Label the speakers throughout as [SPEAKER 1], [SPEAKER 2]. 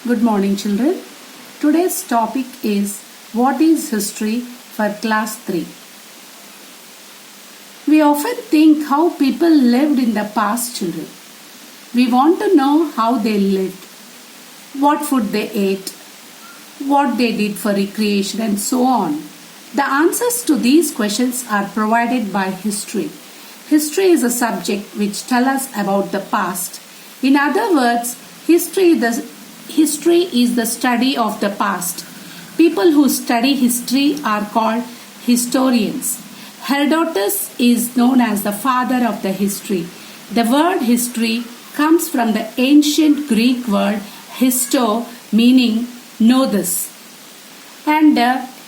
[SPEAKER 1] Good morning, children. Today's topic is what is history for class 3. We often think how people lived in the past, children. We want to know how they lived, what food they ate, what they did for recreation, and so on. The answers to these questions are provided by history. History is a subject which tells us about the past. In other words, history is the study of the past. People who study history are called historians. Herodotus is known as the father of the history. The word history comes from the ancient Greek word histo, meaning know this. And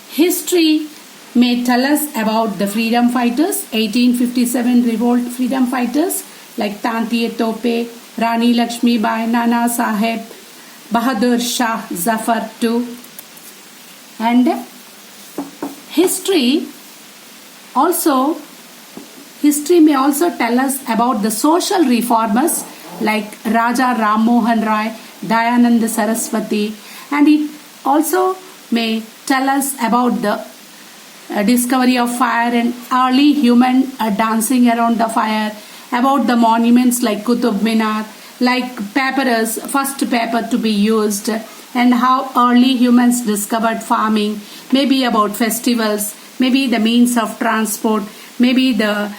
[SPEAKER 1] history may tell us about the freedom fighters, 1857 revolt freedom fighters like Tantiya Tope, Rani Lakshmi Bai, Nana Sahib, Bahadur Shah Zafar too. And history may also tell us about the social reformers like Raja Ram Mohan Roy, Dayananda Saraswati, and it also may tell us about the discovery of fire and early human dancing around the fire, about the monuments like Qutub Minar, like papyrus, first paper to be used, and how early humans discovered farming, maybe about festivals, maybe the means of transport, maybe the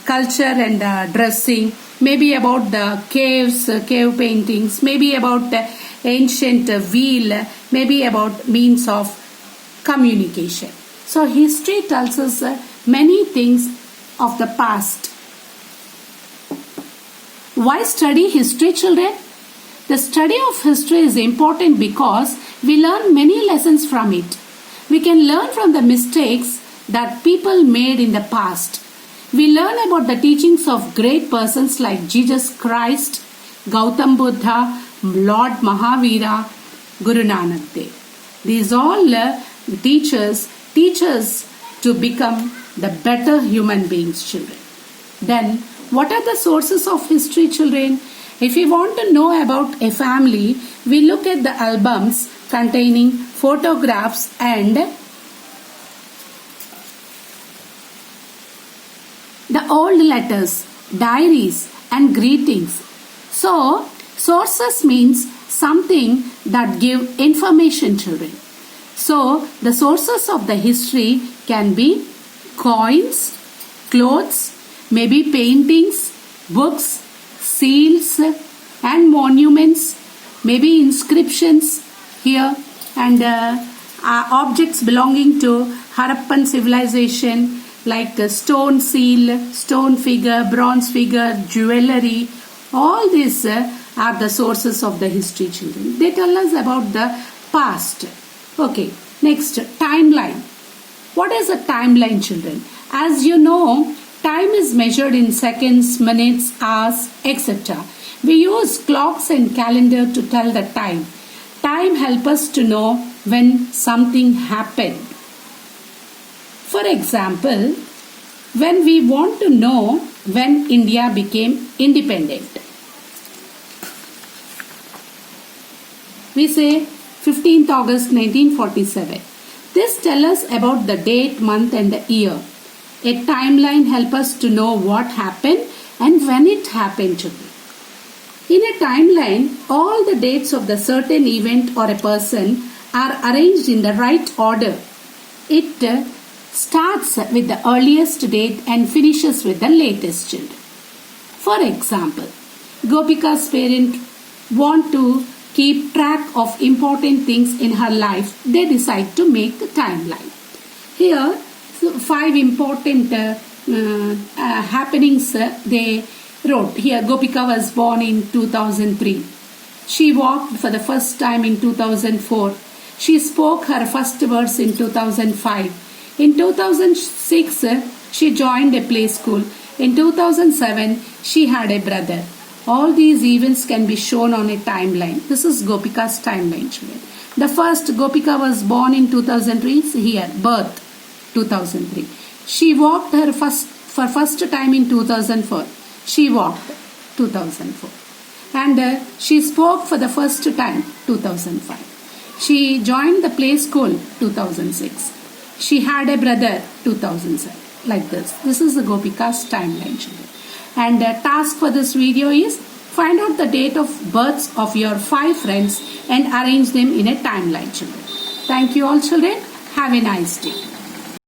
[SPEAKER 1] culture and dressing, maybe about the caves, cave paintings, maybe about the ancient wheel, maybe about means of communication. So history tells us many things of the past. Why study history, children? The study of history is important because we learn many lessons from it. We can learn from the mistakes that people made in the past. We learn about the teachings of great persons like Jesus Christ, Gautam Buddha, Lord Mahavira, Guru Nanak Dev. These all teachers teach us to become the better human beings, children. Then, what are the sources of history, children? If we want to know about a family, we look at the albums containing photographs and the old letters, diaries and greetings. So, sources means something that give information, children. So, the sources of the history can be coins, clothes, maybe paintings, books, seals and monuments, maybe inscriptions here, and objects belonging to Harappan civilization like a stone seal, stone figure, bronze figure, jewelry. All these are the sources of the history, children. They tell us about the past. Okay, next, timeline. What is a timeline, children? As you know, time is measured in seconds, minutes, hours, etc. We use clocks and calendar to tell the time. Time helps us to know when something happened. For example, when we want to know when India became independent, we say 15th August 1947. This tells us about the date, month and the year. A timeline helps us to know what happened and when it happened, children. In a timeline, all the dates of the certain event or a person are arranged in the right order. It starts with the earliest date and finishes with the latest, children. For example, Gopika's parents want to keep track of important things in her life. They decide to make the timeline. Here, 5 important happenings they wrote. Here, Gopika was born in 2003. She walked for the first time in 2004. She spoke her first verse in 2005. In 2006, she joined a play school. In 2007, she had a brother. All these events can be shown on a timeline. This is Gopika's timeline, children. The first, Gopika was born in 2003. Here, birth, 2003. She walked for first time in 2004. She walked, 2004. and she spoke for the first time 2005. She joined the play school 2006. She had a brother 2007. Like this. This is the Gopika's timeline, children. And the task for this video is find out the date of births of your 5 friends and arrange them in a timeline, children. Thank you all, children. Have a nice day.